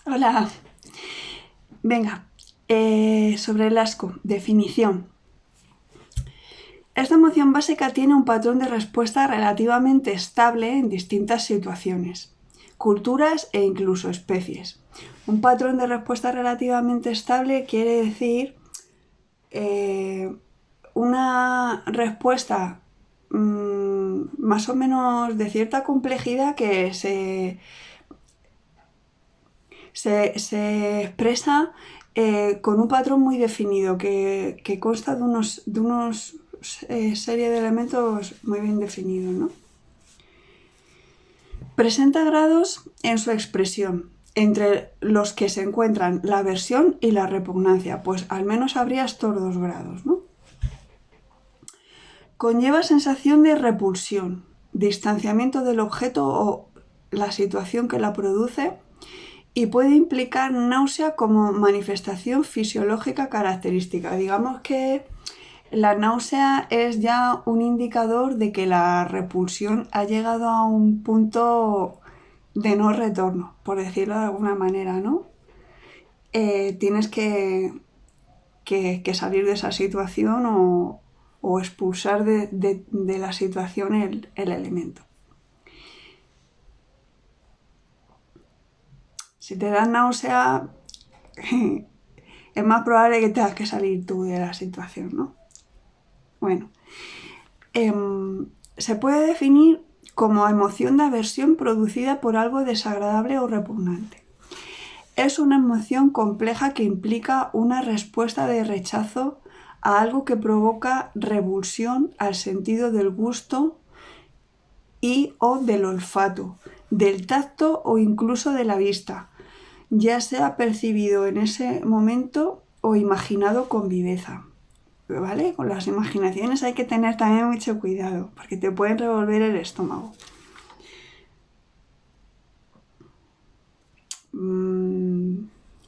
Hola. Venga, sobre el asco, definición. Esta emoción básica tiene un patrón de respuesta relativamente estable en distintas situaciones, culturas e incluso especies. Un patrón de respuesta relativamente estable quiere decir una respuesta más o menos de cierta complejidad que se expresa con un patrón muy definido que consta de unos serie de elementos muy bien definidos, ¿no? Presenta grados en su expresión, entre los que se encuentran la aversión y la repugnancia, pues al menos habría estos dos grados, ¿no? Conlleva sensación de repulsión, distanciamiento del objeto o la situación que la produce, y puede implicar náusea como manifestación fisiológica característica. Digamos que la náusea es ya un indicador de que la repulsión ha llegado a un punto de no retorno, por decirlo de alguna manera, ¿no? Tienes que salir de esa situación o expulsar de la situación el elemento. Si te da náusea, es más probable que tengas que salir tú de la situación, ¿no? Bueno, se puede definir como emoción de aversión producida por algo desagradable o repugnante. Es una emoción compleja que implica una respuesta de rechazo a algo que provoca revulsión al sentido del gusto y o del olfato, del tacto o incluso de la vista, ya sea percibido en ese momento o imaginado con viveza. ¿Vale? Con las imaginaciones hay que tener también mucho cuidado, porque te pueden revolver el estómago.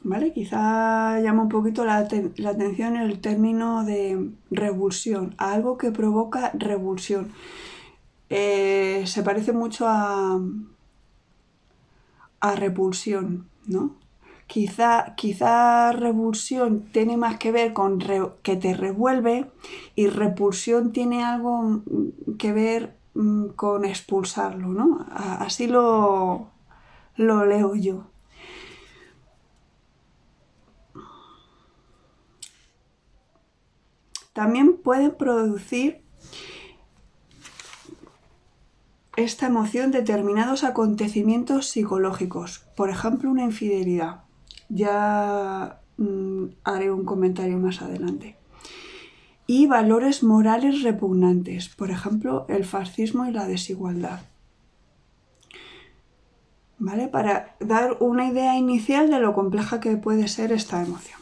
¿Vale? Quizá llama un poquito la atención el término de revulsión, algo que provoca revulsión. Se parece mucho a repulsión, ¿no? Quizá revulsión tiene más que ver con que te revuelve, y repulsión tiene algo que ver con expulsarlo, ¿no? Así lo leo yo. También pueden producir esta emoción determinados acontecimientos psicológicos, por ejemplo una infidelidad. Ya haré un comentario más adelante. Y valores morales repugnantes, por ejemplo el fascismo y la desigualdad. ¿Vale? Para dar una idea inicial de lo compleja que puede ser esta emoción.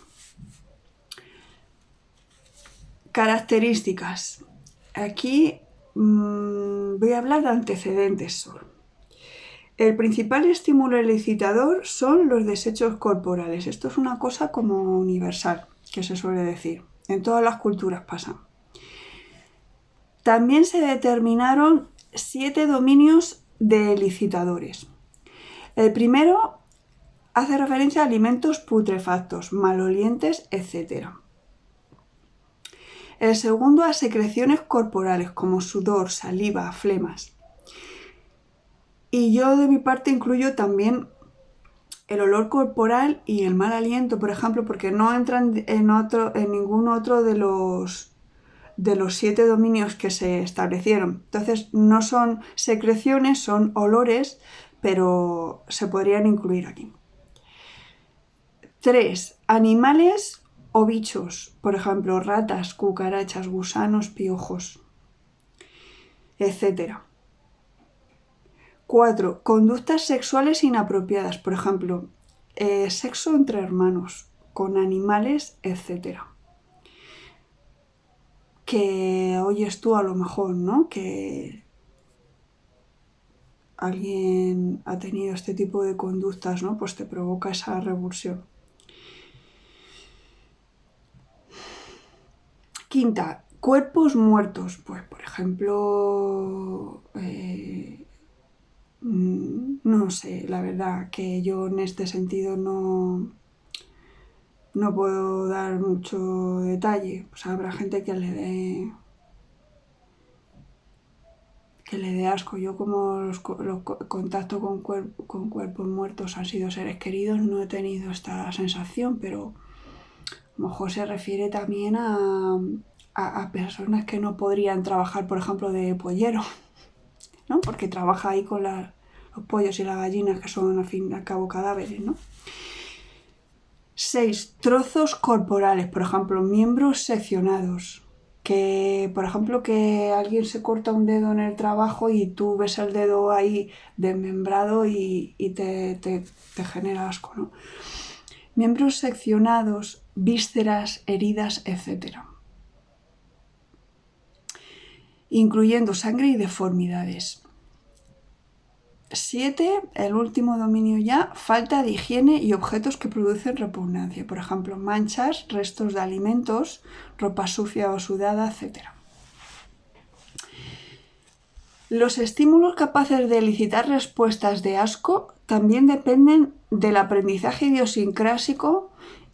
Características. Aquí voy a hablar de antecedentes solo. El principal estímulo excitador son los desechos corporales. Esto es una cosa como universal, que se suele decir. En todas las culturas pasa. También se determinaron 7 dominios de excitadores. El primero hace referencia a alimentos putrefactos, malolientes, etc. El segundo a secreciones corporales como sudor, saliva, flemas. Y yo de mi parte incluyo también el olor corporal y el mal aliento, por ejemplo, porque no entran en ningún otro de los 7 dominios que se establecieron. Entonces no son secreciones, son olores, pero se podrían incluir aquí. 3. Animales o bichos, por ejemplo, ratas, cucarachas, gusanos, piojos, etc. 4. Conductas sexuales inapropiadas, por ejemplo, sexo entre hermanos, con animales, etc. Que oyes tú a lo mejor, ¿no? Que alguien ha tenido este tipo de conductas, ¿no? Pues te provoca esa revulsión. Quinta, cuerpos muertos, pues por ejemplo No sé, la verdad que yo en este sentido no puedo dar mucho detalle. Pues habrá gente que le dé asco. Yo como los contacto con cuerpos muertos han sido seres queridos, no he tenido esta sensación, pero a lo mejor se refiere también a personas que no podrían trabajar, por ejemplo, de pollero, ¿no? Porque trabaja ahí con los pollos y las gallinas, que son al fin y al cabo cadáveres, ¿no? 6. Trozos corporales, por ejemplo, miembros seccionados. Que, por ejemplo, que alguien se corta un dedo en el trabajo y tú ves el dedo ahí desmembrado y te genera asco, ¿no? Miembros seccionados, vísceras, heridas, etc. Incluyendo sangre y deformidades. 7. El último dominio ya, falta de higiene y objetos que producen repugnancia. Por ejemplo, manchas, restos de alimentos, ropa sucia o sudada, etc. Los estímulos capaces de elicitar respuestas de asco también dependen del aprendizaje idiosincrásico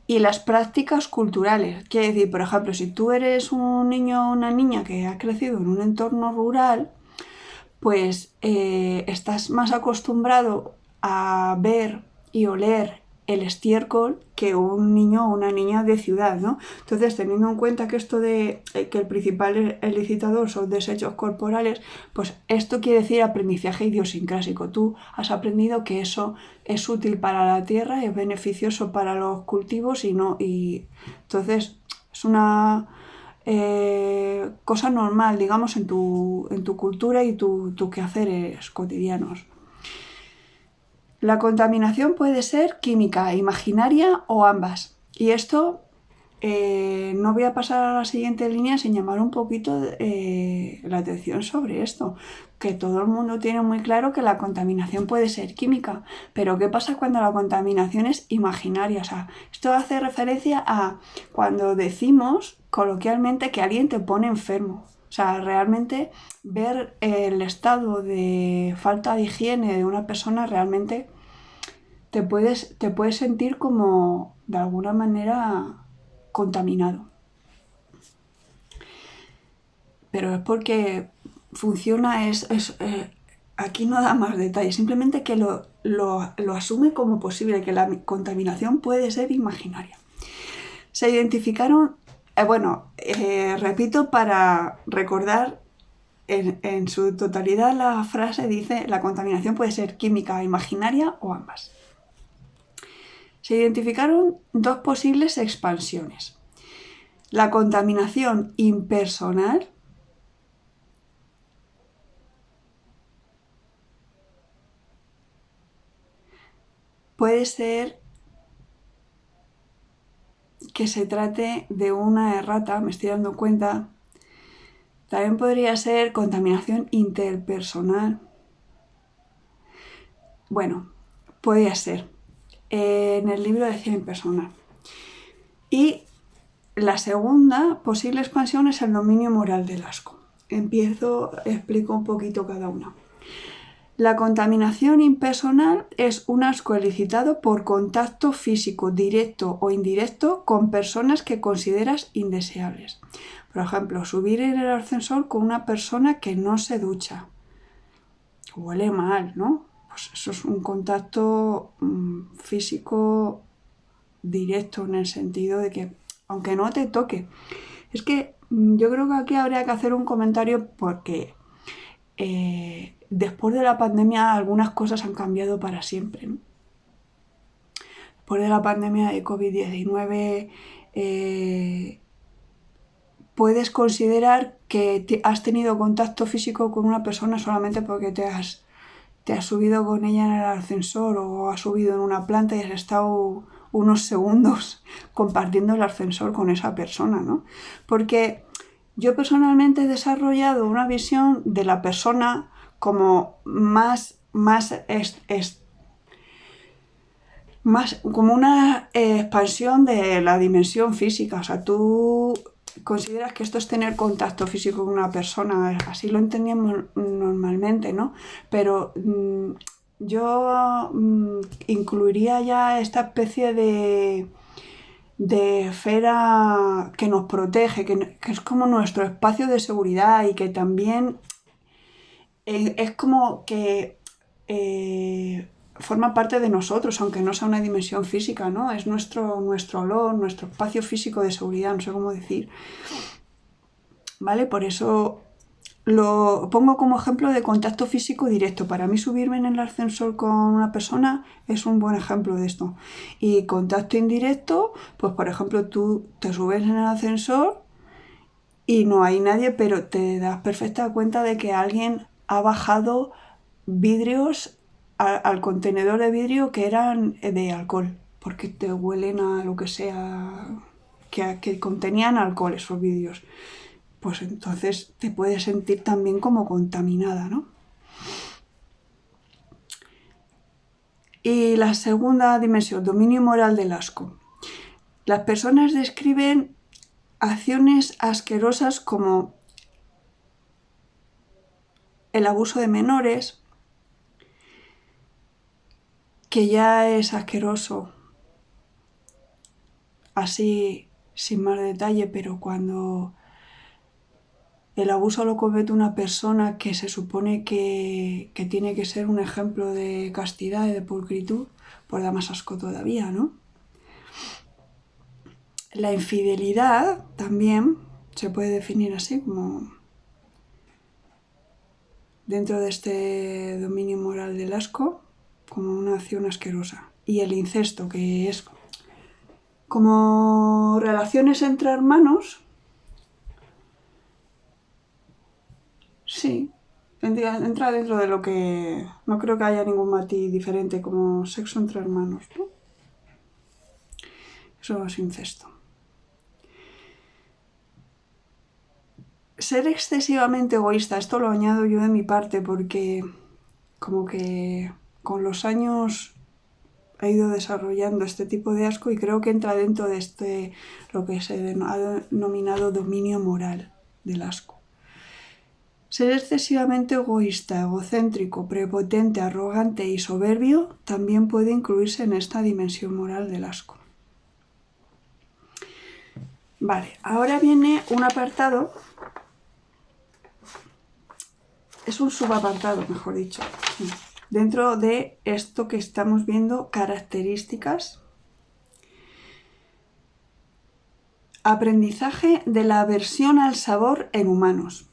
y las prácticas culturales. Quiere decir, por ejemplo, si tú eres un niño o una niña que ha crecido en un entorno rural, pues estás más acostumbrado a ver y oler el estiércol que un niño o una niña de ciudad, ¿no? Entonces, teniendo en cuenta que esto de que el principal elicitador son desechos corporales, pues esto quiere decir aprendizaje idiosincrásico. Tú has aprendido que eso es útil para la tierra, es beneficioso para los cultivos y entonces es una cosa normal, digamos, en tu cultura y tus quehaceres cotidianos. La contaminación puede ser química, imaginaria o ambas. Y esto no voy a pasar a la siguiente línea sin llamar un poquito la atención sobre esto. Que todo el mundo tiene muy claro que la contaminación puede ser química, pero ¿qué pasa cuando la contaminación es imaginaria? O sea, esto hace referencia a cuando decimos coloquialmente que alguien te pone enfermo. O sea, realmente ver el estado de falta de higiene de una persona realmente te puedes sentir como de alguna manera contaminado. Pero es porque funciona, aquí no da más detalles, simplemente que lo asume como posible, que la contaminación puede ser imaginaria. Se identificaron, repito para recordar, en su totalidad la frase dice: la contaminación puede ser química, imaginaria o ambas. Se identificaron dos posibles expansiones. La contaminación impersonal puede ser que se trate de una errata, me estoy dando cuenta. También podría ser contaminación interpersonal. Bueno, podría ser. En el libro decía impersonal. Y la segunda posible expansión es el dominio moral del asco. Explico un poquito cada una. La contaminación impersonal es un asco elicitado por contacto físico directo o indirecto con personas que consideras indeseables. Por ejemplo, subir en el ascensor con una persona que no se ducha. Huele mal, ¿no? Pues eso es un contacto físico directo en el sentido de que, aunque no te toque, es que yo creo que aquí habría que hacer un comentario porque después de la pandemia algunas cosas han cambiado para siempre, ¿no? Después de la pandemia de COVID-19 puedes considerar que has tenido contacto físico con una persona solamente porque te has subido con ella en el ascensor o has subido en una planta y has estado unos segundos compartiendo el ascensor con esa persona, ¿no? Porque yo personalmente he desarrollado una visión de la persona como más como una expansión de la dimensión física. O sea, tú consideras que esto es tener contacto físico con una persona, así lo entendíamos normalmente, ¿no? Pero yo incluiría ya esta especie de esfera que nos protege, que es como nuestro espacio de seguridad y que también es como que forma parte de nosotros, aunque no sea una dimensión física, ¿no? Es nuestro olor, nuestro espacio físico de seguridad, no sé cómo decir. ¿Vale? Por eso lo pongo como ejemplo de contacto físico directo. Para mí subirme en el ascensor con una persona es un buen ejemplo de esto. Y contacto indirecto, pues por ejemplo tú te subes en el ascensor y no hay nadie, pero te das perfecta cuenta de que alguien ha bajado vidrios al contenedor de vidrio que eran de alcohol, porque te huelen a lo que sea que contenían alcohol esos vidrios. Pues entonces te puedes sentir también como contaminada, ¿no? Y la segunda dimensión, dominio moral del asco. Las personas describen acciones asquerosas como el abuso de menores, que ya es asqueroso, así sin más detalle, pero cuando el abuso lo comete una persona que se supone que tiene que ser un ejemplo de castidad y de pulcritud, pues da más asco todavía, ¿no? La infidelidad también se puede definir así, como dentro de este dominio moral del asco, como una acción asquerosa. Y el incesto, que es como relaciones entre hermanos. Sí, entra dentro de lo que... No creo que haya ningún matiz diferente como sexo entre hermanos, ¿no? Eso es incesto. Ser excesivamente egoísta, esto lo añado yo de mi parte porque como que con los años he ido desarrollando este tipo de asco y creo que entra dentro de lo que se ha denominado dominio moral del asco. Ser excesivamente egoísta, egocéntrico, prepotente, arrogante y soberbio también puede incluirse en esta dimensión moral del asco. Vale, ahora viene un apartado, es un subapartado, mejor dicho, dentro de esto que estamos viendo, características. Aprendizaje de la aversión al sabor en humanos.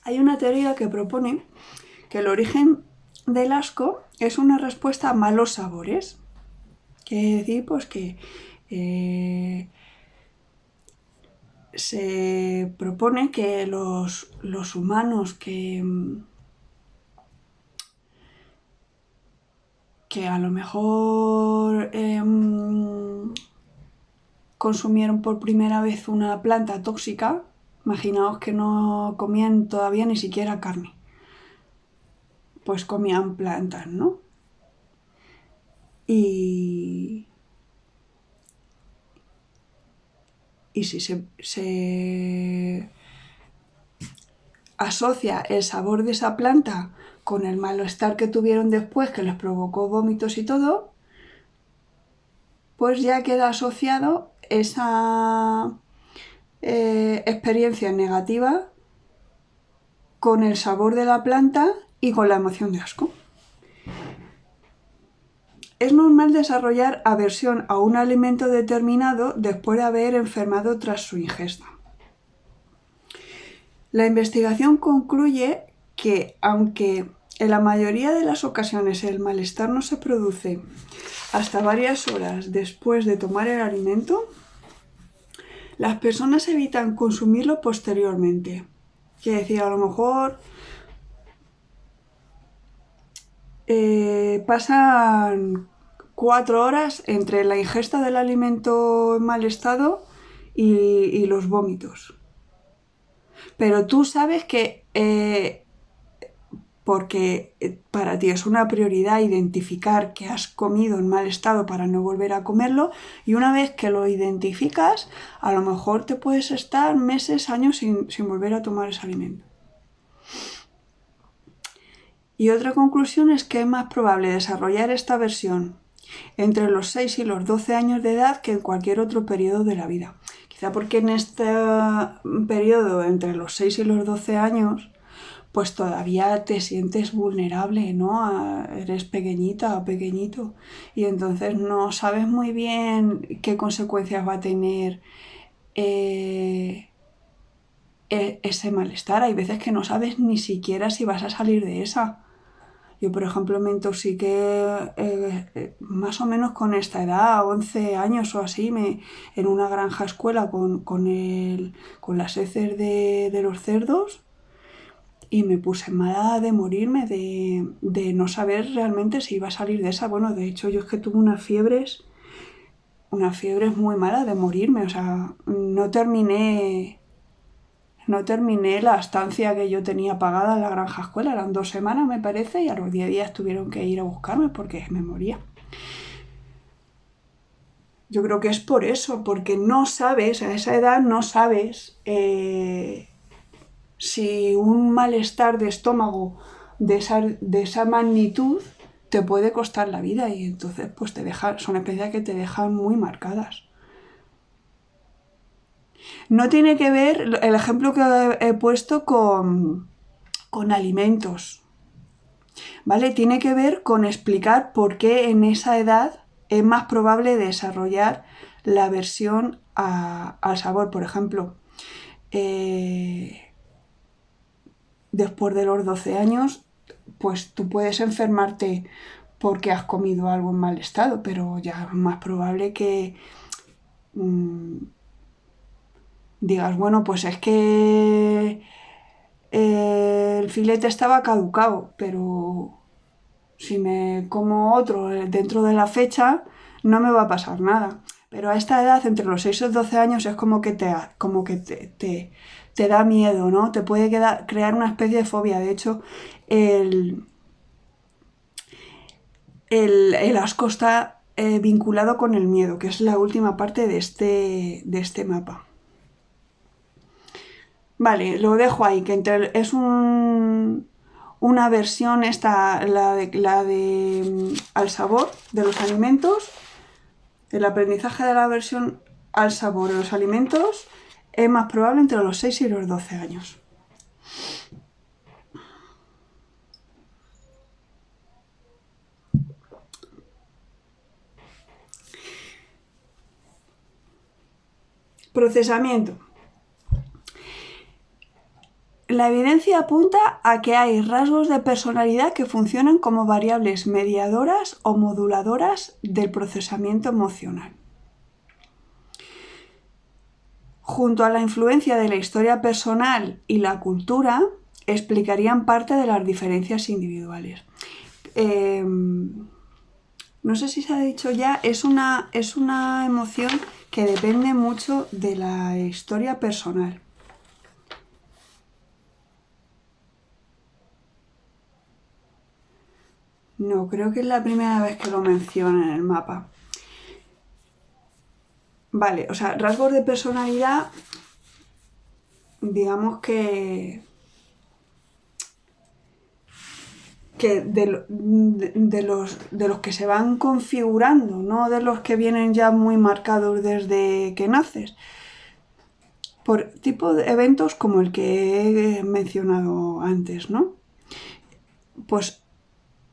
Hay una teoría que propone que el origen del asco es una respuesta a malos sabores. Quiere decir, pues que se propone que los humanos que a lo mejor consumieron por primera vez una planta tóxica, imaginaos que no comían todavía ni siquiera carne, pues comían plantas, ¿no? Y si se asocia el sabor de esa planta con el malestar que tuvieron después, que les provocó vómitos y todo, pues ya queda asociado esa experiencia negativa con el sabor de la planta y con la emoción de asco. Es normal desarrollar aversión a un alimento determinado después de haber enfermado tras su ingesta. La investigación concluye que, aunque en la mayoría de las ocasiones el malestar no se produce hasta varias horas después de tomar el alimento, las personas evitan consumirlo posteriormente. Quiere decir, a lo mejor pasan 4 horas entre la ingesta del alimento en mal estado y los vómitos. Pero tú sabes que porque para ti es una prioridad identificar que has comido en mal estado para no volver a comerlo, y una vez que lo identificas, a lo mejor te puedes estar meses, años sin volver a tomar ese alimento. Y otra conclusión es que es más probable desarrollar esta aversión entre los 6 y los 12 años de edad que en cualquier otro periodo de la vida. Quizá porque en este periodo entre los 6 y los 12 años pues todavía te sientes vulnerable, ¿no? Eres pequeñita o pequeñito y entonces no sabes muy bien qué consecuencias va a tener ese malestar. Hay veces que no sabes ni siquiera si vas a salir de esa. Yo, por ejemplo, me intoxiqué más o menos con esta edad, 11 años o así, en una granja escuela con las heces de los cerdos, y me puse mala de morirme, de no saber realmente si iba a salir de esa. Bueno, de hecho, yo es que tuve unas fiebres muy malas de morirme, o sea, no terminé la estancia que yo tenía pagada en la granja escuela, eran 2 semanas me parece, y a los 10 días tuvieron que ir a buscarme porque me moría. Yo creo que es por eso, porque no sabes, a esa edad no sabes si un malestar de estómago de esa magnitud te puede costar la vida, y entonces pues son experiencias que te dejan muy marcadas. No tiene que ver el ejemplo que he puesto con alimentos, ¿vale? Tiene que ver con explicar por qué en esa edad es más probable desarrollar la aversión al sabor. Por ejemplo, después de los 12 años, pues tú puedes enfermarte porque has comido algo en mal estado, pero ya es más probable que digas, bueno, pues es que el filete estaba caducado, pero si me como otro dentro de la fecha, no me va a pasar nada. Pero a esta edad, entre los 6 y los 12 años, es como que te da miedo, ¿no? Te puede crear una especie de fobia. De hecho, el asco está vinculado con el miedo, que es la última parte de este mapa. Vale, lo dejo ahí, que es una versión esta, la de al sabor de los alimentos. El aprendizaje de la aversión al sabor de los alimentos es más probable entre los 6 y los 12 años. Procesamiento. La evidencia apunta a que hay rasgos de personalidad que funcionan como variables mediadoras o moduladoras del procesamiento emocional. Junto a la influencia de la historia personal y la cultura, explicarían parte de las diferencias individuales. No sé si se ha dicho ya, es una emoción que depende mucho de la historia personal. No, creo que es la primera vez que lo menciona en el mapa. Vale, o sea, rasgos de personalidad, digamos que de los que se van configurando, no de los que vienen ya muy marcados desde que naces. Por tipo de eventos como el que he mencionado antes, ¿no? Pues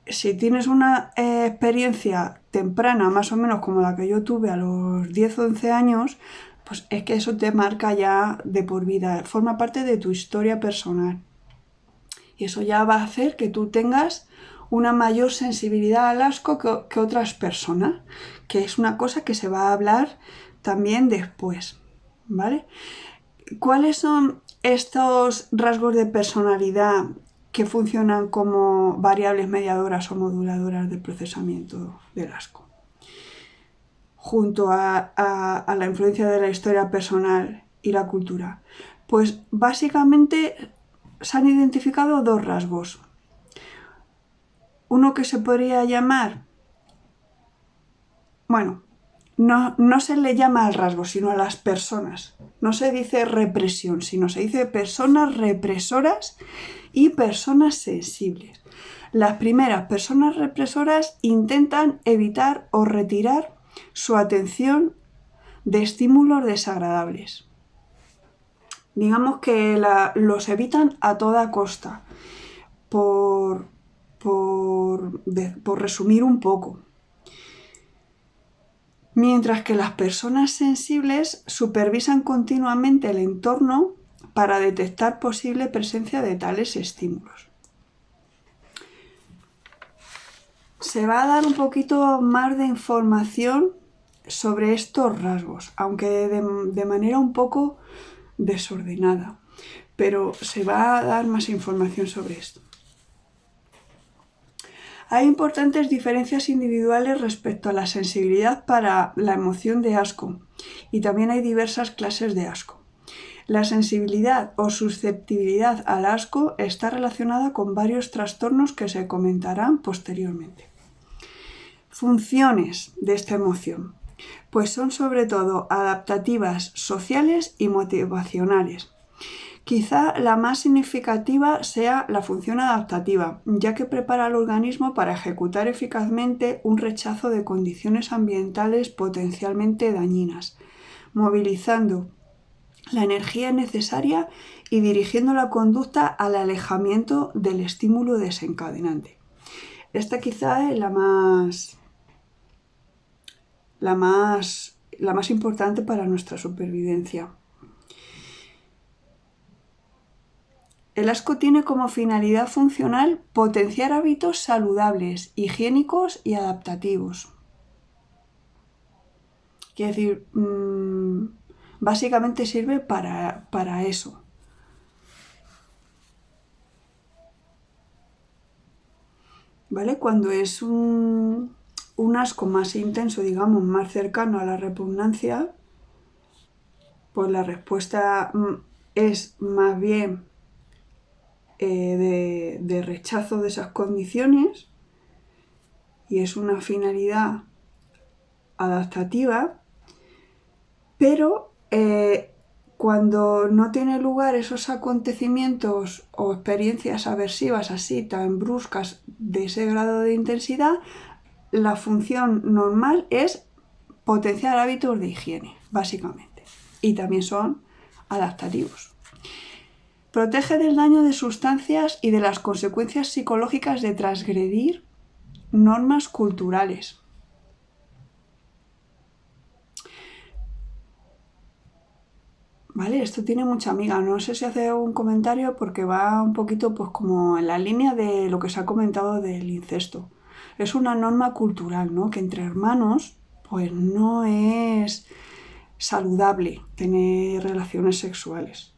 si tienes una experiencia temprana, más o menos como la que yo tuve a los 10 o 11 años, pues es que eso te marca ya de por vida, forma parte de tu historia personal. Y eso ya va a hacer que tú tengas una mayor sensibilidad al asco que otras personas, que es una cosa que se va a hablar también después, ¿vale? ¿Cuáles son estos rasgos de personalidad que funcionan como variables mediadoras o moduladoras del procesamiento del asco? Junto a la influencia de la historia personal y la cultura. Pues básicamente se han identificado 2 rasgos. uno que se podría llamar, bueno, no se le llama al rasgo, sino a las personas. No se dice represión, sino se dice personas represoras y personas sensibles. Las primeras personas represoras intentan evitar o retirar su atención de estímulos desagradables. Digamos que los evitan a toda costa, por resumir un poco. Mientras que las personas sensibles supervisan continuamente el entorno para detectar posible presencia de tales estímulos. Se va a dar un poquito más de información sobre estos rasgos, aunque de manera un poco desordenada, pero se va a dar más información sobre esto. Hay importantes diferencias individuales respecto a la sensibilidad para la emoción de asco, y también hay diversas clases de asco. La sensibilidad o susceptibilidad al asco está relacionada con varios trastornos que se comentarán posteriormente. Funciones de esta emoción, pues son sobre todo adaptativas, sociales y motivacionales. Quizá la más significativa sea la función adaptativa, ya que prepara al organismo para ejecutar eficazmente un rechazo de condiciones ambientales potencialmente dañinas, movilizando la energía necesaria y dirigiendo la conducta al alejamiento del estímulo desencadenante. Esta quizá es la más importante para nuestra supervivencia. El asco tiene como finalidad funcional potenciar hábitos saludables, higiénicos y adaptativos. Quiere decir, básicamente sirve para eso. ¿Vale? Cuando es un asco más intenso, digamos, más cercano a la repugnancia, pues la respuesta es más bien de rechazo de esas condiciones y es una finalidad adaptativa, pero cuando no tiene lugar esos acontecimientos o experiencias aversivas así tan bruscas de ese grado de intensidad, la función normal es potenciar hábitos de higiene, básicamente, y también son adaptativos. Protege del daño de sustancias y de las consecuencias psicológicas de transgredir normas culturales. Vale, esto tiene mucha amiga. No sé si hacer un comentario porque va un poquito pues como en la línea de lo que se ha comentado del incesto. Es una norma cultural, ¿no? Que entre hermanos pues no es saludable tener relaciones sexuales.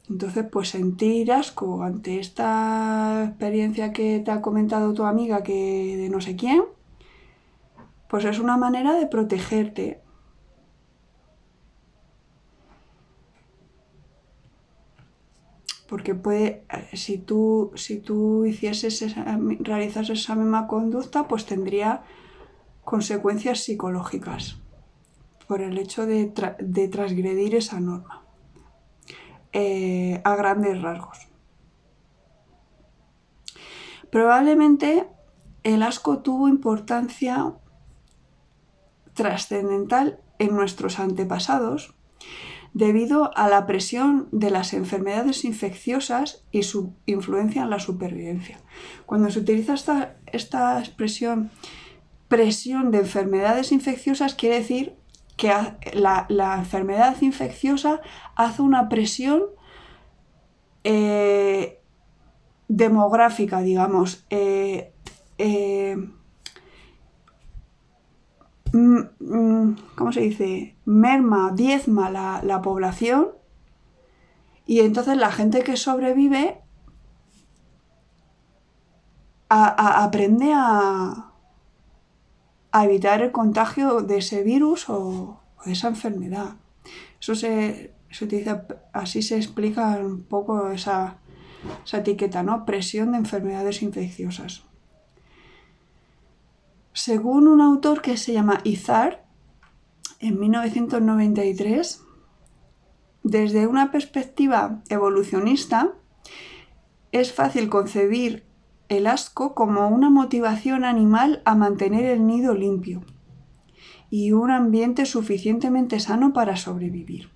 Entonces, pues sentir asco ante esta experiencia que te ha comentado tu amiga que de no sé quién, pues es una manera de protegerte. Porque si tú realizas esa misma conducta, pues tendría consecuencias psicológicas por el hecho de transgredir esa norma. A grandes rasgos. Probablemente el asco tuvo importancia trascendental en nuestros antepasados debido a la presión de las enfermedades infecciosas y su influencia en la supervivencia. Cuando se utiliza esta expresión presión de enfermedades infecciosas, quiere decir que la enfermedad infecciosa hace una presión demográfica, digamos, ¿cómo se dice? Diezma la población, y entonces la gente que sobrevive aprende a evitar el contagio de ese virus o de esa enfermedad. Eso se utiliza, así se explica un poco esa esa etiqueta, ¿no? Presión de enfermedades infecciosas. Según un autor que se llama Izard, en 1993, desde una perspectiva evolucionista, es fácil concebir el asco como una motivación animal a mantener el nido limpio y un ambiente suficientemente sano para sobrevivir.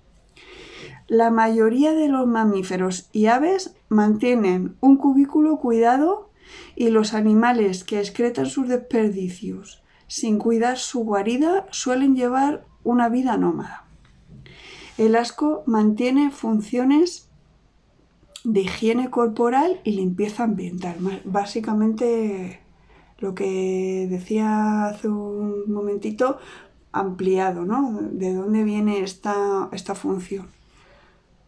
La mayoría de los mamíferos y aves mantienen un cubículo cuidado y los animales que excretan sus desperdicios sin cuidar su guarida suelen llevar una vida nómada. El asco mantiene funciones de higiene corporal y limpieza ambiental. Básicamente lo que decía hace un momentito, ampliado, ¿no? ¿De dónde viene esta función?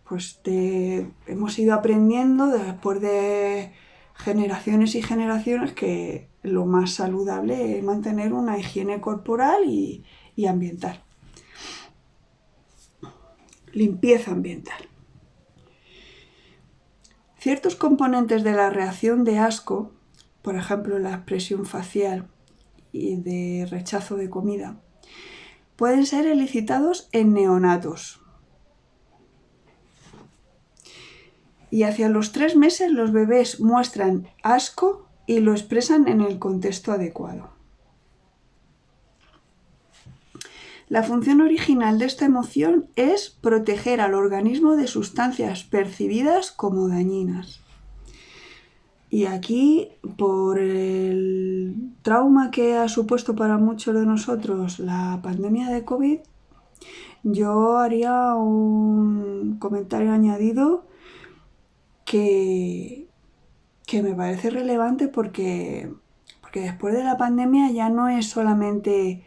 Pues hemos ido aprendiendo después de generaciones y generaciones que lo más saludable es mantener una higiene corporal y ambiental. Limpieza ambiental. Ciertos componentes de la reacción de asco, por ejemplo la expresión facial y de rechazo de comida, pueden ser elicitados en neonatos. Y hacia los 3 meses los bebés muestran asco y lo expresan en el contexto adecuado. La función original de esta emoción es proteger al organismo de sustancias percibidas como dañinas. Y aquí, por el trauma que ha supuesto para muchos de nosotros la pandemia de COVID, yo haría un comentario añadido que me parece relevante porque después de la pandemia ya no es solamente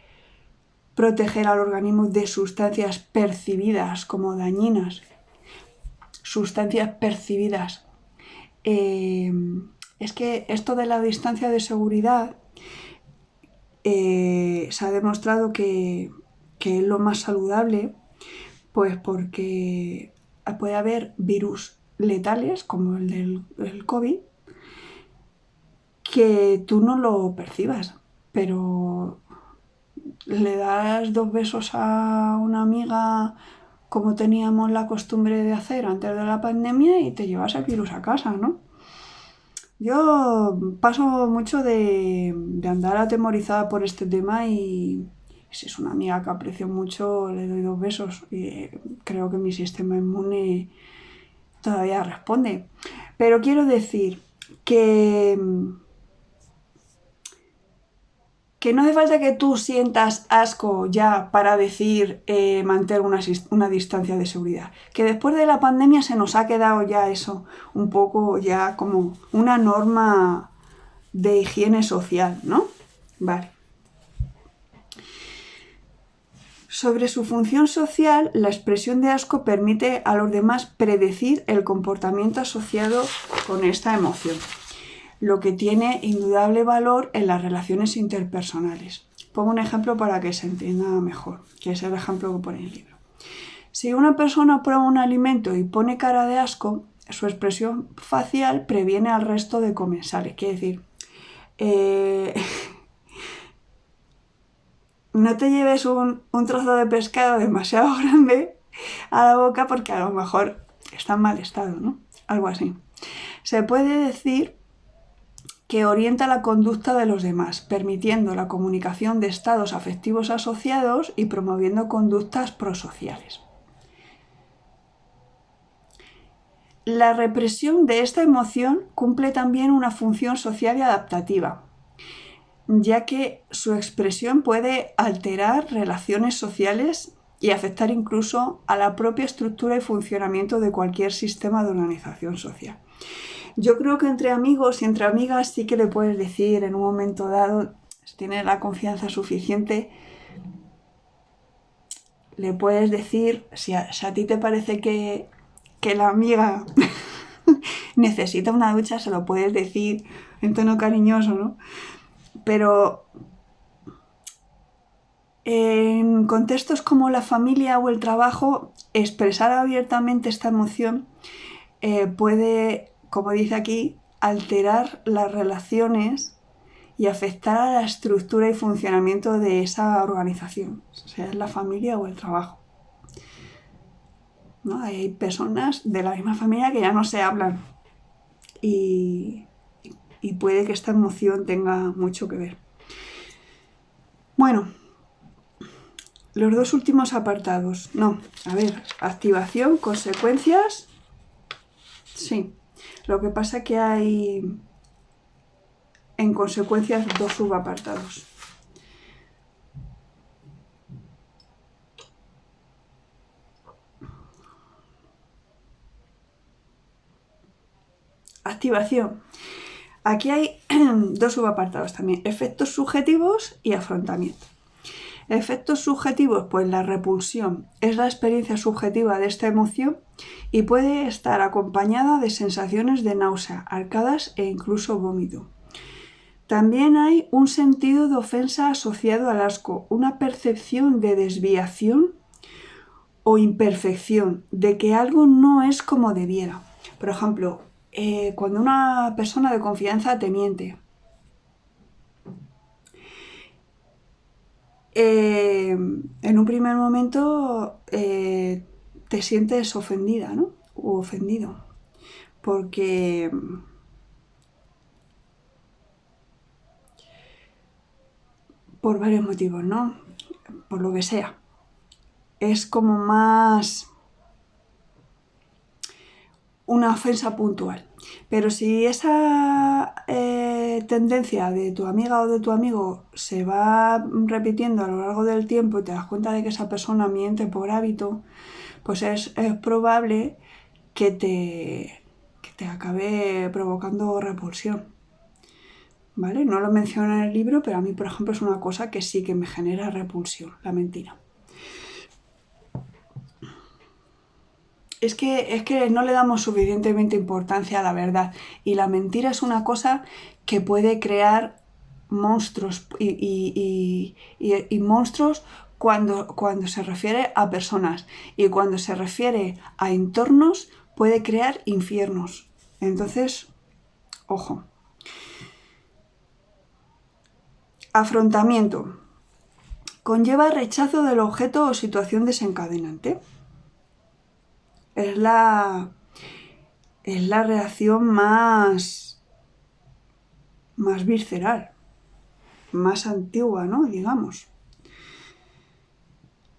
proteger al organismo de sustancias percibidas como dañinas, sustancias percibidas. Es que esto de la distancia de seguridad se ha demostrado que es lo más saludable, pues porque puede haber virus letales como el del COVID que tú no lo percibas, pero le das 2 besos a una amiga como teníamos la costumbre de hacer antes de la pandemia y te llevas el virus a casa, ¿no? Yo paso mucho de andar atemorizada por este tema y si es una amiga que aprecio mucho le doy 2 besos y creo que mi sistema inmune todavía responde. Pero quiero decir que no hace falta que tú sientas asco ya para decir mantener una distancia de seguridad. Que después de la pandemia se nos ha quedado ya eso, un poco ya como una norma de higiene social, ¿no? Vale. Sobre su función social, la expresión de asco permite a los demás predecir el comportamiento asociado con esta emoción, lo que tiene indudable valor en las relaciones interpersonales. Pongo un ejemplo para que se entienda mejor, que es el ejemplo que pone el libro. Si una persona prueba un alimento y pone cara de asco, su expresión facial previene al resto de comensales. Quiere decir, no te lleves un trozo de pescado demasiado grande a la boca porque a lo mejor está en mal estado, ¿no? Algo así. Se puede decir que orienta la conducta de los demás, permitiendo la comunicación de estados afectivos asociados y promoviendo conductas prosociales. La represión de esta emoción cumple también una función social y adaptativa, ya que su expresión puede alterar relaciones sociales y afectar incluso a la propia estructura y funcionamiento de cualquier sistema de organización social. Yo creo que entre amigos y entre amigas sí que le puedes decir en un momento dado, si tienes la confianza suficiente, le puedes decir, si a ti te parece que la amiga necesita una ducha, se lo puedes decir en tono cariñoso, ¿no? Pero en contextos como la familia o el trabajo, expresar abiertamente esta emoción puede como dice aquí, alterar las relaciones y afectar a la estructura y funcionamiento de esa organización, sea la familia o el trabajo, ¿no? Hay personas de la misma familia que ya no se hablan y puede que esta emoción tenga mucho que ver. Bueno, los dos últimos apartados. Activación, consecuencias. Sí, lo que pasa es que hay en consecuencias dos subapartados. Activación. Aquí hay dos subapartados también, efectos subjetivos y afrontamiento. Efectos subjetivos, pues la repulsión es la experiencia subjetiva de esta emoción y puede estar acompañada de sensaciones de náusea, arcadas e incluso vómito. También hay un sentido de ofensa asociado al asco, una percepción de desviación o imperfección, de que algo no es como debiera. Por ejemplo, cuando una persona de confianza te miente, en un primer momento te sientes ofendida, ¿no? O ofendido, porque por varios motivos, ¿no? Por lo que sea. Es como más una ofensa puntual. Pero si esa tendencia de tu amiga o de tu amigo se va repitiendo a lo largo del tiempo y te das cuenta de que esa persona miente por hábito, pues es probable que te acabe provocando repulsión. ¿Vale? No lo menciono en el libro, pero a mí, por ejemplo, es una cosa que sí que me genera repulsión, la mentira. Es que no le damos suficientemente importancia a la verdad, y la mentira es una cosa que puede crear monstruos y monstruos cuando se refiere a personas, y cuando se refiere a entornos puede crear infiernos. Entonces, ojo. Afrontamiento. Conlleva rechazo del objeto o situación desencadenante. Es la reacción más visceral, más antigua, ¿no? Digamos.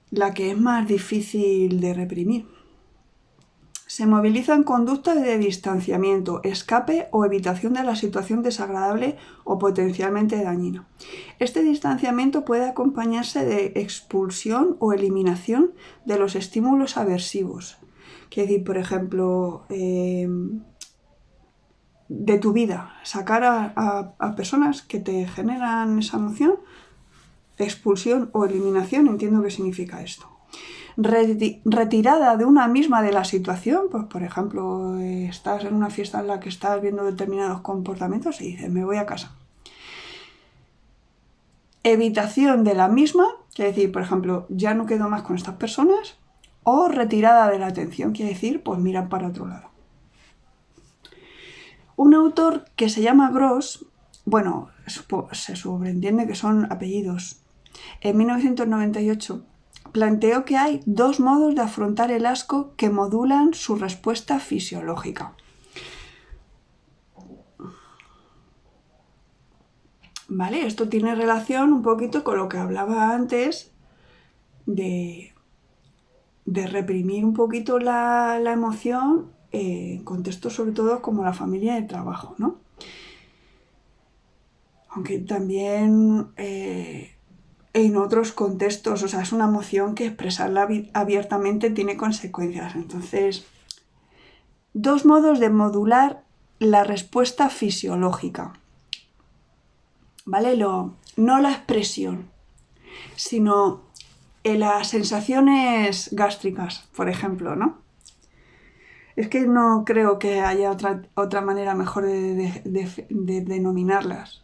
La que es más difícil de reprimir. Se movilizan conductas de distanciamiento, escape o evitación de la situación desagradable o potencialmente dañina. Este distanciamiento puede acompañarse de expulsión o eliminación de los estímulos aversivos. Quiere decir, por ejemplo, de tu vida, sacar a personas que te generan esa emoción. Expulsión o eliminación, entiendo que significa esto. Retirada de una misma de la situación, pues por ejemplo, estás en una fiesta en la que estás viendo determinados comportamientos y dices, me voy a casa. Evitación de la misma, quiere decir, por ejemplo, ya no quedo más con estas personas, o retirada de la atención, quiere decir, pues miran para otro lado. Un autor que se llama Gross, bueno, se sobreentiende que son apellidos, en 1998 planteó que hay dos modos de afrontar el asco que modulan su respuesta fisiológica. ¿Vale? Esto tiene relación un poquito con lo que hablaba antes de reprimir un poquito la emoción en contextos sobre todo como la familia y el trabajo, ¿no? Aunque también en otros contextos, o sea, es una emoción que expresarla abiertamente tiene consecuencias. Entonces, dos modos de modular la respuesta fisiológica, ¿vale? No la expresión, sino las sensaciones gástricas, por ejemplo, ¿no? Es que no creo que haya otra manera mejor de denominarlas.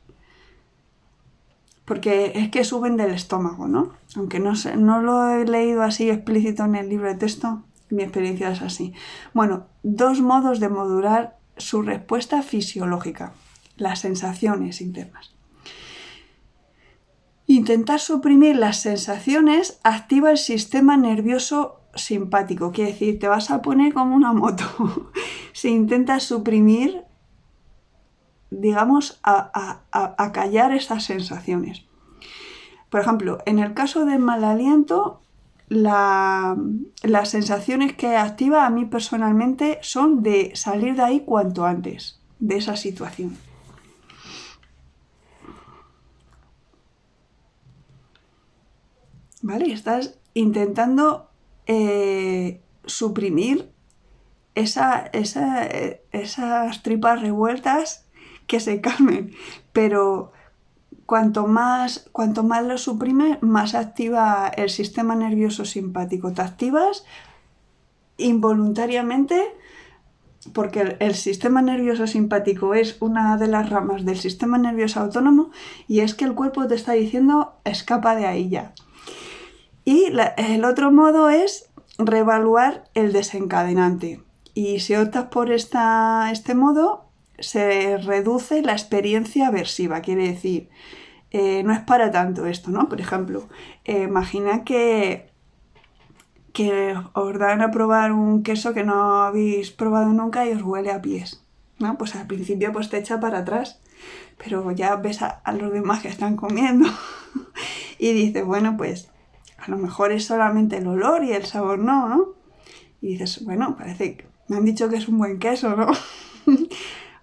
Porque es que suben del estómago, ¿no? Aunque no lo he leído así explícito en el libro de texto, mi experiencia es así. Bueno, dos modos de modular su respuesta fisiológica, las sensaciones internas. Intentar suprimir las sensaciones activa el sistema nervioso simpático, quiere decir, te vas a poner como una moto si intentas suprimir, digamos, a callar esas sensaciones. Por ejemplo, en el caso del mal aliento, las sensaciones que activa a mí personalmente son de salir de ahí cuanto antes, de esa situación. ¿Vale? Estás intentando suprimir esas tripas revueltas que se calmen, pero cuanto más lo suprimes, más activa el sistema nervioso simpático. Te activas involuntariamente porque el sistema nervioso simpático es una de las ramas del sistema nervioso autónomo y es que el cuerpo te está diciendo escapa de ahí ya. Y el otro modo es reevaluar el desencadenante. Y si optas por este modo, se reduce la experiencia aversiva. Quiere decir, no es para tanto esto, ¿no? Por ejemplo, imagina que os dan a probar un queso que no habéis probado nunca y os huele a pies, ¿no? Pues al principio pues te echa para atrás, pero ya ves a los demás que están comiendo y dices, bueno, pues a lo mejor es solamente el olor y el sabor no. Y dices, bueno, parece que me han dicho que es un buen queso, ¿no?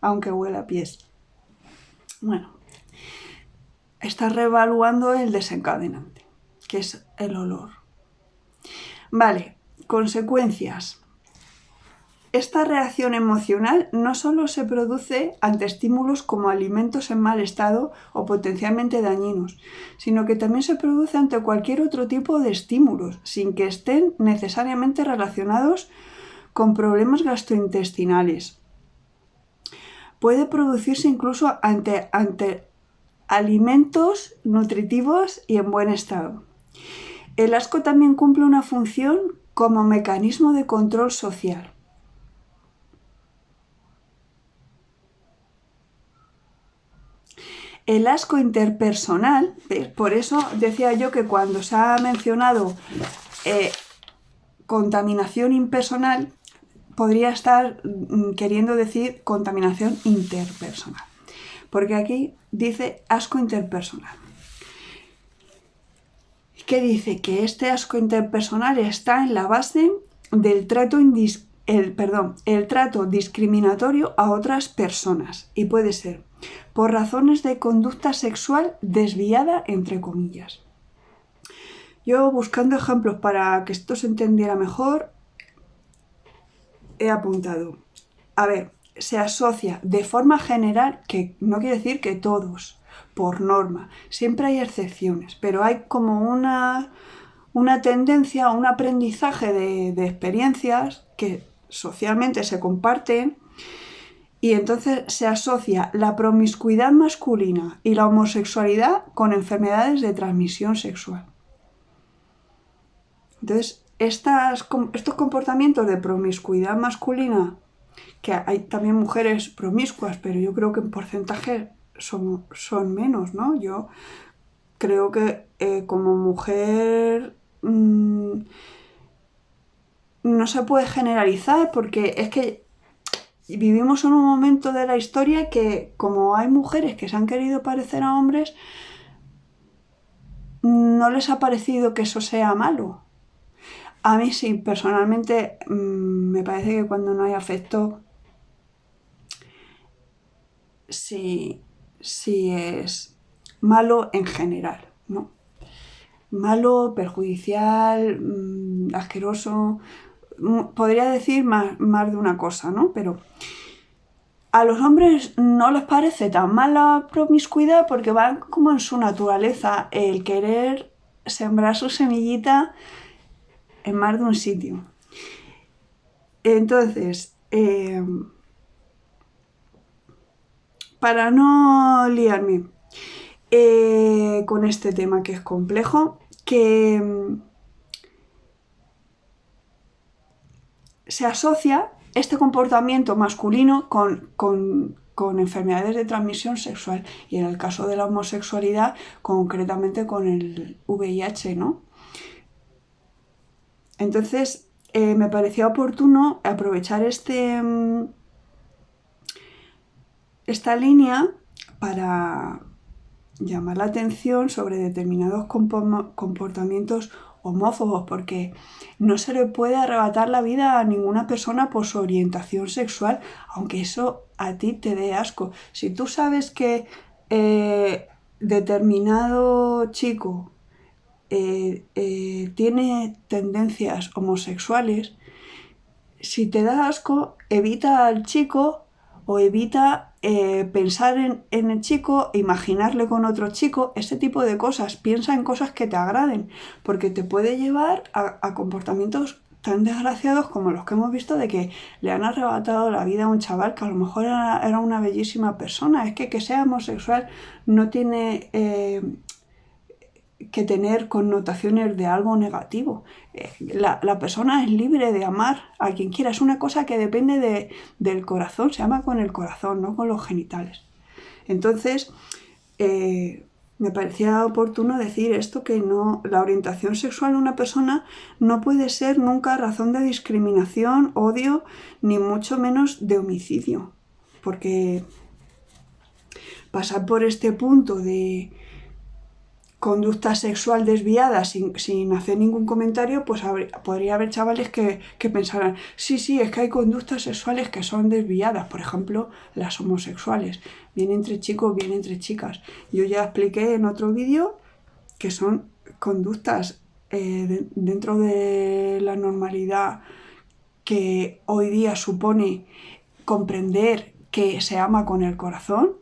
Aunque huele a pies. Bueno, estás reevaluando el desencadenante, que es el olor. Vale, consecuencias. Esta reacción emocional no solo se produce ante estímulos como alimentos en mal estado o potencialmente dañinos, sino que también se produce ante cualquier otro tipo de estímulos, sin que estén necesariamente relacionados con problemas gastrointestinales. Puede producirse incluso ante alimentos nutritivos y en buen estado. El asco también cumple una función como mecanismo de control social. El asco interpersonal, por eso decía yo que cuando se ha mencionado contaminación impersonal, podría estar queriendo decir contaminación interpersonal, porque aquí dice asco interpersonal. ¿Qué dice? Que este asco interpersonal está en la base del trato el trato discriminatorio a otras personas y puede ser por razones de conducta sexual desviada, entre comillas. Yo, buscando ejemplos para que esto se entendiera mejor, he apuntado. A ver, se asocia de forma general, que no quiere decir que todos, por norma, siempre hay excepciones, pero hay como una tendencia, un aprendizaje de experiencias que socialmente se comparten y entonces se asocia la promiscuidad masculina y la homosexualidad con enfermedades de transmisión sexual. Entonces, estos comportamientos de promiscuidad masculina, que hay también mujeres promiscuas, pero yo creo que en porcentaje son menos, ¿no? Yo creo que como mujer no se puede generalizar porque es que vivimos en un momento de la historia que como hay mujeres que se han querido parecer a hombres, no les ha parecido que eso sea malo. A mí sí, personalmente me parece que cuando no hay afecto sí es malo en general, ¿no? Malo, perjudicial, asqueroso, podría decir más de una cosa, ¿no? Pero a los hombres no les parece tan mala promiscuidad porque van como en su naturaleza el querer sembrar su semillita en más de un sitio. Entonces, para no liarme con este tema que es complejo, que se asocia este comportamiento masculino con enfermedades de transmisión sexual y en el caso de la homosexualidad concretamente con el VIH, ¿no? Entonces me parecía oportuno aprovechar esta línea para llamar la atención sobre determinados comportamientos homófobos, porque no se le puede arrebatar la vida a ninguna persona por su orientación sexual, aunque eso a ti te dé asco. Si tú sabes que determinado chico tiene tendencias homosexuales, si te da asco, evita al chico o evita pensar en el chico, imaginarle con otro chico, ese tipo de cosas. Piensa en cosas que te agraden, porque te puede llevar a comportamientos tan desgraciados como los que hemos visto de que le han arrebatado la vida a un chaval que a lo mejor era una bellísima persona. Es que sea homosexual no tiene que tener connotaciones de algo negativo. La persona es libre de amar a quien quiera. Es una cosa que depende del corazón. Se ama con el corazón, no con los genitales. Entonces, me parecía oportuno decir esto, que no, la orientación sexual de una persona no puede ser nunca razón de discriminación, odio, ni mucho menos de homicidio. Porque pasar por este punto de conducta sexual desviada sin hacer ningún comentario, pues podría haber chavales que pensaran, sí, es que hay conductas sexuales que son desviadas, por ejemplo, las homosexuales, bien entre chicos, bien entre chicas. Yo ya expliqué en otro vídeo que son conductas dentro de la normalidad que hoy día supone comprender que se ama con el corazón,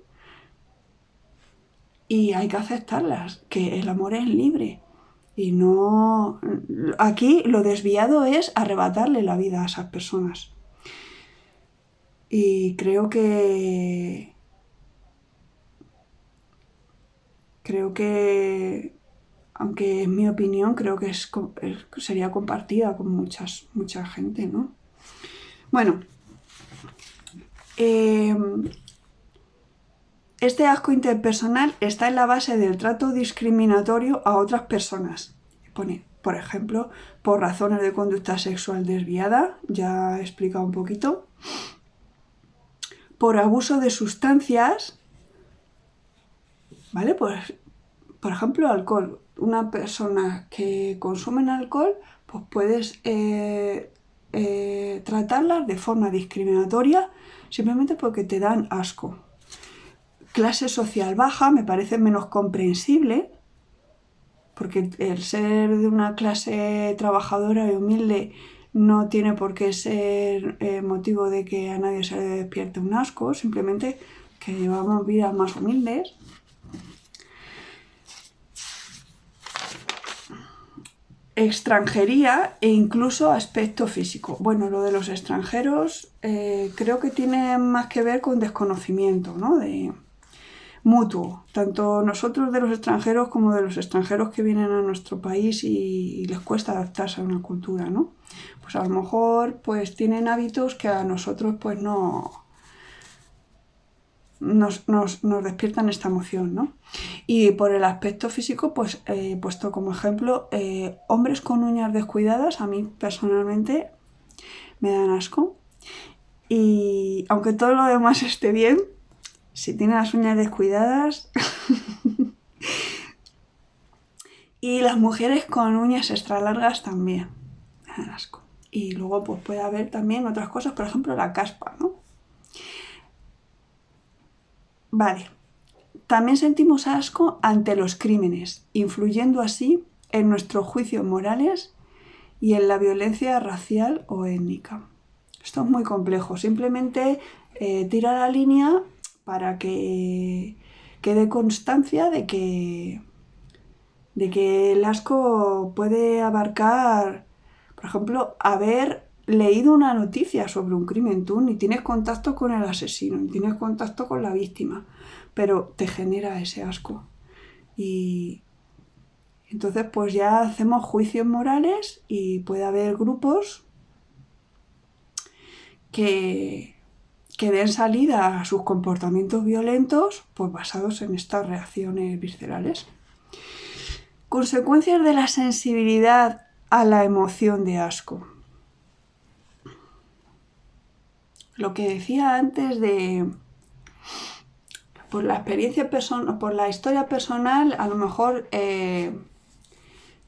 y hay que aceptarlas, que el amor es libre. Y no... Aquí lo desviado es arrebatarle la vida a esas personas. Y creo que, aunque es mi opinión, creo que sería compartida con mucha gente, ¿no? Bueno, este asco interpersonal está en la base del trato discriminatorio a otras personas. Pone, por ejemplo, por razones de conducta sexual desviada, ya he explicado un poquito, por abuso de sustancias, ¿vale? Pues, por ejemplo, alcohol. Una persona que consume alcohol, pues puedes tratarlas de forma discriminatoria simplemente porque te dan asco. Clase social baja me parece menos comprensible, porque el ser de una clase trabajadora y humilde no tiene por qué ser motivo de que a nadie se le despierte un asco, simplemente que llevamos vidas más humildes. Extranjería e incluso aspecto físico. Bueno, lo de los extranjeros creo que tiene más que ver con desconocimiento, ¿no? Mutuo, tanto nosotros de los extranjeros como de los extranjeros que vienen a nuestro país y les cuesta adaptarse a una cultura, ¿no? Pues a lo mejor pues tienen hábitos que a nosotros pues no nos despiertan esta emoción, ¿no? Y por el aspecto físico, pues he puesto como ejemplo hombres con uñas descuidadas, a mí personalmente me dan asco, y aunque todo lo demás esté bien, si tiene las uñas descuidadas y las mujeres con uñas extra largas también me dan asco. Y luego pues puede haber también otras cosas, por ejemplo la caspa, ¿no? Vale, también sentimos asco ante los crímenes, influyendo así en nuestros juicios morales y en la violencia racial o étnica. Esto es muy complejo, simplemente tira la línea para que quede constancia de que el asco puede abarcar, por ejemplo, haber leído una noticia sobre un crimen. Tú ni tienes contacto con el asesino, ni tienes contacto con la víctima, pero te genera ese asco. Y entonces pues ya hacemos juicios morales y puede haber grupos que den salida a sus comportamientos violentos, pues basados en estas reacciones viscerales. Consecuencias de la sensibilidad a la emoción de asco. Lo que decía antes de, por la experiencia personal, por la historia personal, a lo mejor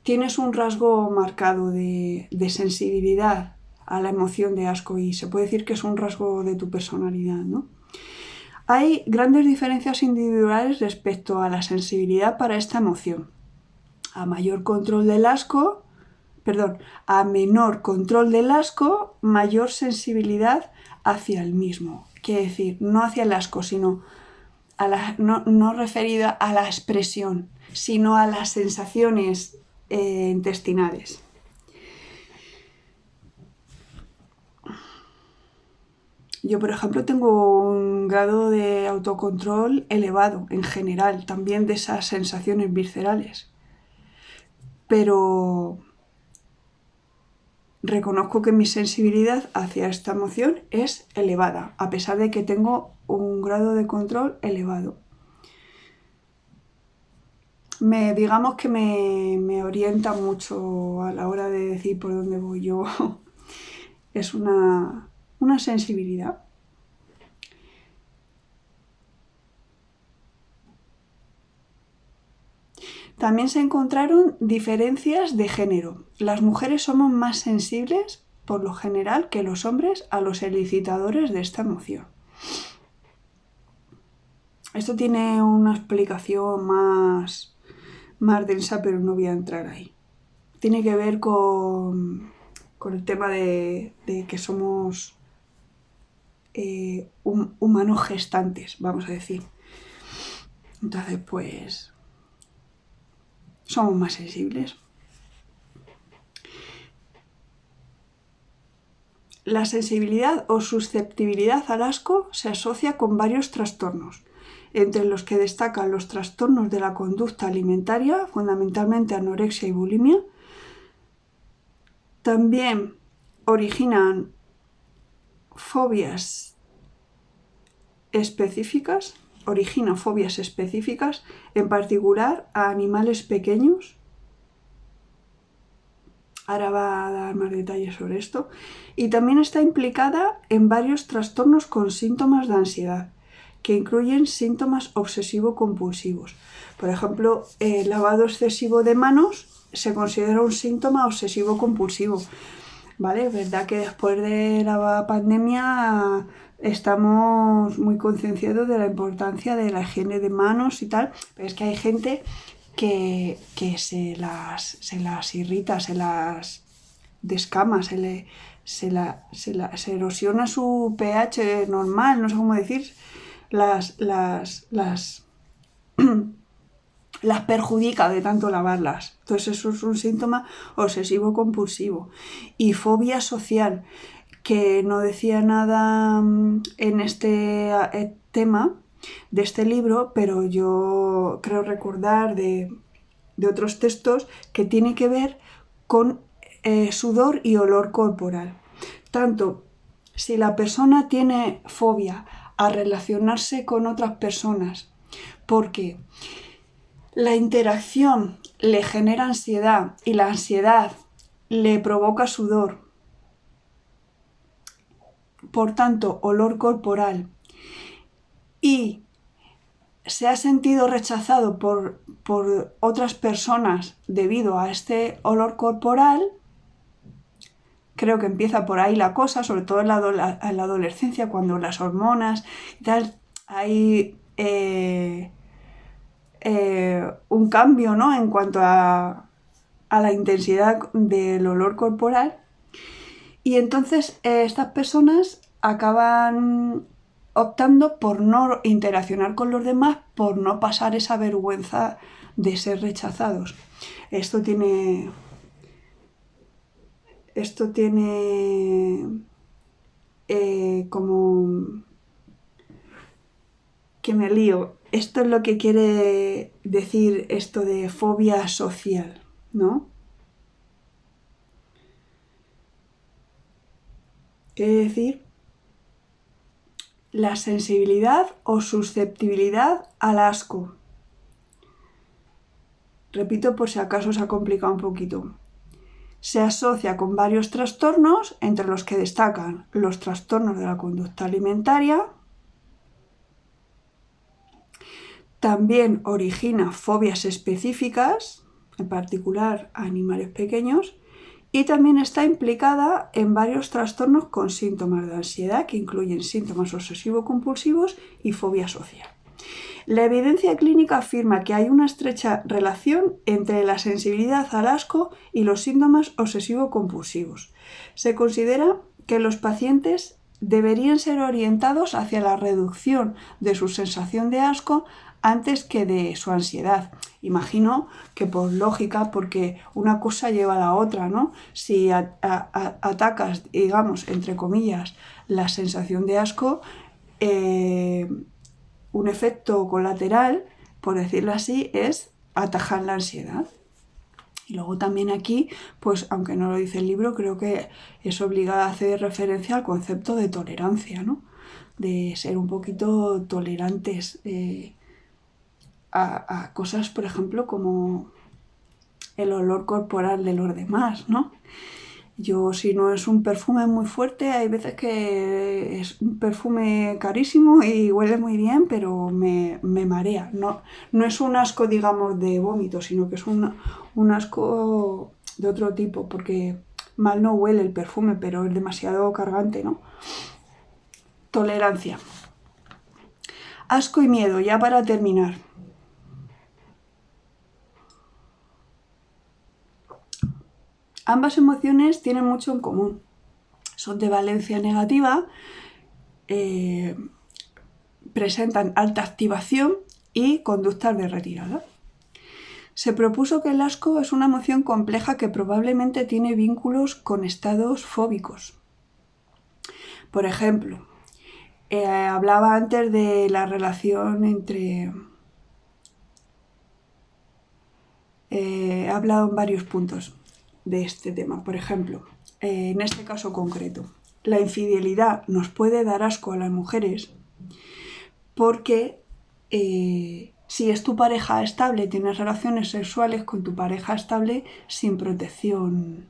tienes un rasgo marcado de sensibilidad a la emoción de asco y se puede decir que es un rasgo de tu personalidad, ¿no? Hay grandes diferencias individuales respecto a la sensibilidad para esta emoción. A menor control del asco, mayor sensibilidad hacia el mismo. Quiere decir, no hacia el asco, sino no referida a la expresión, sino a las sensaciones intestinales. Yo, por ejemplo, tengo un grado de autocontrol elevado en general, también de esas sensaciones viscerales. Pero reconozco que mi sensibilidad hacia esta emoción es elevada, a pesar de que tengo un grado de control elevado. Digamos que me orienta mucho a la hora de decir por dónde voy yo. Es una sensibilidad. También se encontraron diferencias de género. Las mujeres somos más sensibles, por lo general, que los hombres a los elicitadores de esta emoción. Esto tiene una explicación más densa, pero no voy a entrar ahí. Tiene que ver con el tema de que somos humanos gestantes, vamos a decir. Entonces, pues, somos más sensibles. La sensibilidad o susceptibilidad al asco se asocia con varios trastornos, entre los que destacan los trastornos de la conducta alimentaria, fundamentalmente anorexia y bulimia. También originan fobias específicas, en particular a animales pequeños. Ahora va a dar más detalles sobre esto. Y también está implicada en varios trastornos con síntomas de ansiedad, que incluyen síntomas obsesivo-compulsivos. Por ejemplo, el lavado excesivo de manos se considera un síntoma obsesivo-compulsivo. ¿Vale? Es verdad que después de la pandemia estamos muy concienciados de la importancia de la higiene de manos y tal, pero es que hay gente que se las irrita, se las descama, se erosiona su pH normal, no sé cómo decir, las perjudica de tanto lavarlas. Entonces eso es un síntoma obsesivo-compulsivo. Y fobia social, que no decía nada en este tema de este libro, pero yo creo recordar de otros textos que tiene que ver con sudor y olor corporal. Tanto si la persona tiene fobia a relacionarse con otras personas porque la interacción le genera ansiedad y la ansiedad le provoca sudor, por tanto olor corporal, y se ha sentido rechazado por otras personas debido a este olor corporal, creo que empieza por ahí la cosa, sobre todo en la adolescencia, cuando las hormonas y tal, hay un cambio, ¿no?, en cuanto a la intensidad del olor corporal, y entonces estas personas acaban optando por no interaccionar con los demás, por no pasar esa vergüenza de ser rechazados. Esto tiene como que me lío. Esto es lo que quiere decir esto de fobia social, ¿no? Quiere decir la sensibilidad o susceptibilidad al asco. Repito por si acaso se ha complicado un poquito. Se asocia con varios trastornos, entre los que destacan los trastornos de la conducta alimentaria. También origina fobias específicas, en particular a animales pequeños, y también está implicada en varios trastornos con síntomas de ansiedad, que incluyen síntomas obsesivo-compulsivos y fobia social. La evidencia clínica afirma que hay una estrecha relación entre la sensibilidad al asco y los síntomas obsesivo-compulsivos. Se considera que los pacientes deberían ser orientados hacia la reducción de su sensación de asco antes que de su ansiedad. Imagino que por lógica, porque una cosa lleva a la otra, ¿no? Si atacas, digamos, entre comillas, la sensación de asco, un efecto colateral, por decirlo así, es atajar la ansiedad. Y luego también aquí, pues aunque no lo dice el libro, creo que es obligado a hacer referencia al concepto de tolerancia, ¿no? De ser un poquito tolerantes a cosas, por ejemplo, como el olor corporal de los demás, ¿no? Yo, si no es un perfume muy fuerte, hay veces que es un perfume carísimo y huele muy bien, pero me marea. No es un asco, digamos, de vómito, sino que es un asco de otro tipo, porque mal no huele el perfume, pero es demasiado cargante, ¿no? Tolerancia. Asco y miedo, ya para terminar. Ambas emociones tienen mucho en común. Son de valencia negativa, presentan alta activación y conductas de retirada. Se propuso que el asco es una emoción compleja que probablemente tiene vínculos con estados fóbicos. Por ejemplo, hablaba antes de la relación entre... he hablado en varios puntos de este tema. Por ejemplo, en este caso concreto, la infidelidad nos puede dar asco a las mujeres porque si es tu pareja estable, tienes relaciones sexuales con tu pareja estable sin protección,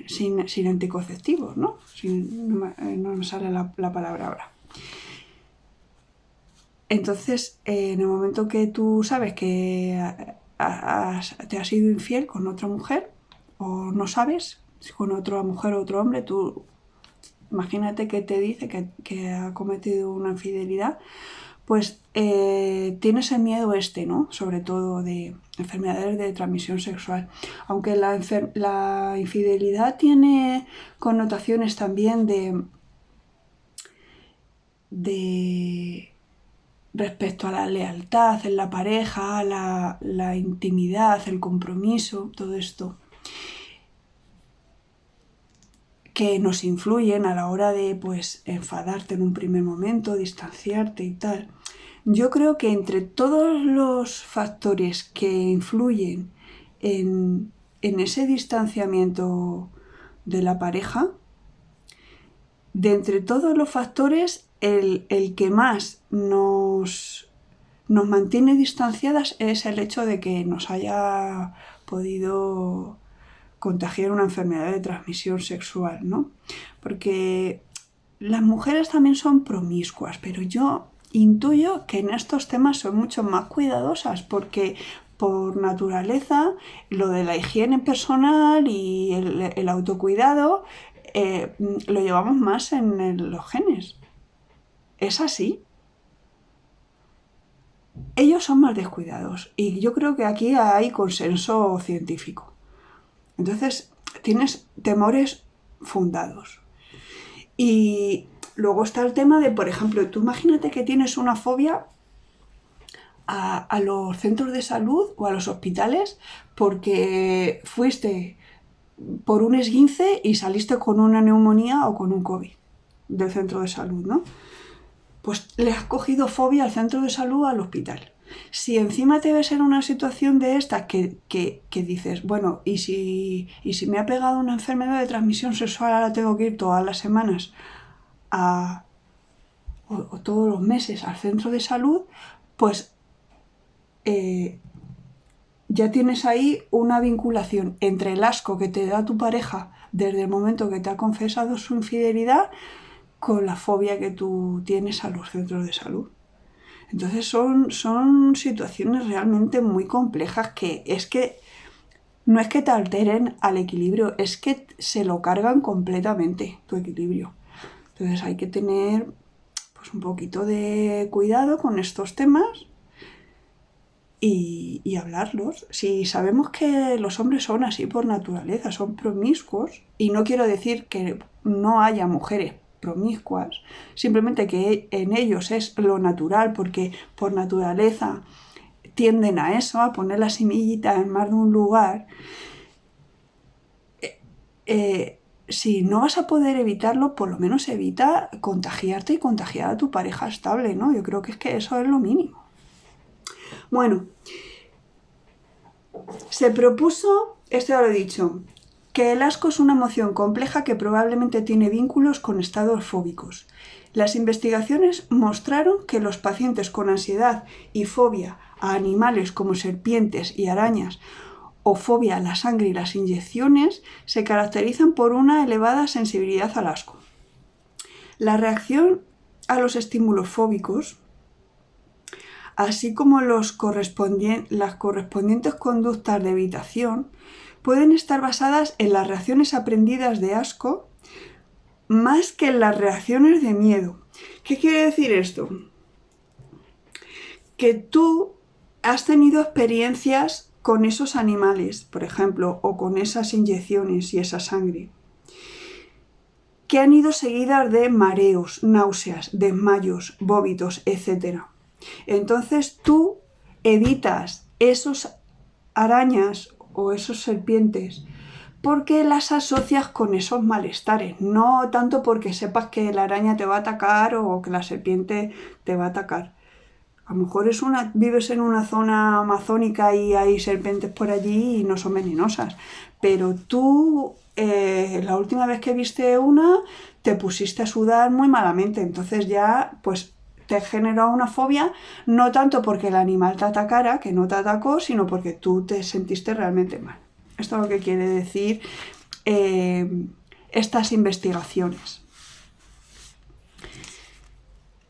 sin anticonceptivos, ¿no? No me sale la palabra ahora. Entonces, en el momento que tú sabes que te has sido infiel con otra mujer, o no sabes, si con otra mujer o otro hombre, tú imagínate que te dice que ha cometido una infidelidad, pues tienes el miedo ¿no? Sobre todo de enfermedades de transmisión sexual. Aunque la infidelidad tiene connotaciones también de respecto a la lealtad en la pareja, la intimidad, el compromiso, todo esto que nos influyen a la hora de pues enfadarte en un primer momento, distanciarte y tal. Yo creo que entre todos los factores que influyen en ese distanciamiento de la pareja, de entre todos los factores, el que más nos mantiene distanciadas es el hecho de que nos haya podido contagiar una enfermedad de transmisión sexual, ¿no? Porque las mujeres también son promiscuas, pero yo intuyo que en estos temas son mucho más cuidadosas porque por naturaleza lo de la higiene personal y el autocuidado lo llevamos más en los genes. Es así. Ellos son más descuidados y yo creo que aquí hay consenso científico. Entonces tienes temores fundados. Y luego está el tema de, por ejemplo, tú imagínate que tienes una fobia a los centros de salud o a los hospitales porque fuiste por un esguince y saliste con una neumonía o con un COVID del centro de salud, ¿no? Pues le has cogido fobia al centro de salud o al hospital. Si encima te ves en una situación de esta que dices, bueno, ¿y si me ha pegado una enfermedad de transmisión sexual, ahora tengo que ir todas las semanas o todos los meses al centro de salud, pues ya tienes ahí una vinculación entre el asco que te da tu pareja desde el momento que te ha confesado su infidelidad con la fobia que tú tienes a los centros de salud. Entonces son situaciones realmente muy complejas que no es que te alteren al equilibrio, es que se lo cargan completamente tu equilibrio. Entonces hay que tener pues un poquito de cuidado con estos temas y hablarlos. Si sabemos que los hombres son así por naturaleza, son promiscuos, y no quiero decir que no haya mujeres promiscuas, simplemente que en ellos es lo natural, porque por naturaleza tienden a eso, a poner la semillita en más de un lugar. Si no vas a poder evitarlo, por lo menos evita contagiarte y contagiar a tu pareja estable, ¿no? Yo creo que eso es lo mínimo. Bueno, se propuso, esto ya lo he dicho, que el asco es una emoción compleja que probablemente tiene vínculos con estados fóbicos. Las investigaciones mostraron que los pacientes con ansiedad y fobia a animales como serpientes y arañas o fobia a la sangre y las inyecciones se caracterizan por una elevada sensibilidad al asco. La reacción a los estímulos fóbicos, así como las correspondientes conductas de evitación, pueden estar basadas en las reacciones aprendidas de asco más que en las reacciones de miedo. ¿Qué quiere decir esto? Que tú has tenido experiencias con esos animales, por ejemplo, o con esas inyecciones y esa sangre, que han ido seguidas de mareos, náuseas, desmayos, vómitos, etc. Entonces tú evitas esos arañas o esos serpientes porque las asocias con esos malestares, no tanto porque sepas que la araña te va a atacar o que la serpiente te va a atacar. A lo mejor vives en una zona amazónica y hay serpientes por allí y no son venenosas, pero tú la última vez que viste una te pusiste a sudar muy malamente, entonces ya pues te generó una fobia, no tanto porque el animal te atacara, que no te atacó, sino porque tú te sentiste realmente mal. Esto es lo que quiere decir estas investigaciones,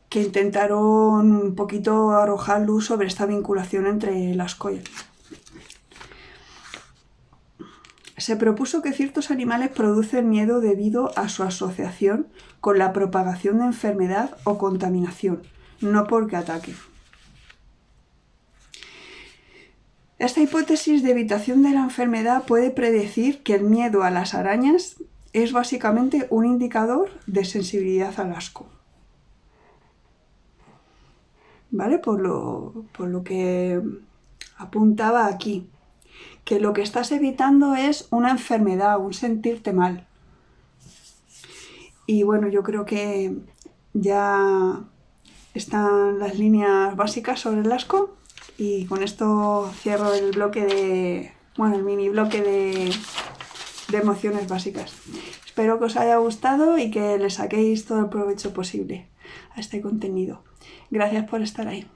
que intentaron un poquito arrojar luz sobre esta vinculación entre las cosas. Se propuso que ciertos animales producen miedo debido a su asociación con la propagación de enfermedad o contaminación, no porque ataquen. Esta hipótesis de evitación de la enfermedad puede predecir que el miedo a las arañas es básicamente un indicador de sensibilidad al asco. ¿Vale? Por lo que apuntaba aquí, que lo que estás evitando es una enfermedad, un sentirte mal. Y bueno, yo creo que ya están las líneas básicas sobre el asco y con esto cierro el mini bloque de emociones básicas. Espero que os haya gustado y que le saquéis todo el provecho posible a este contenido. Gracias por estar ahí.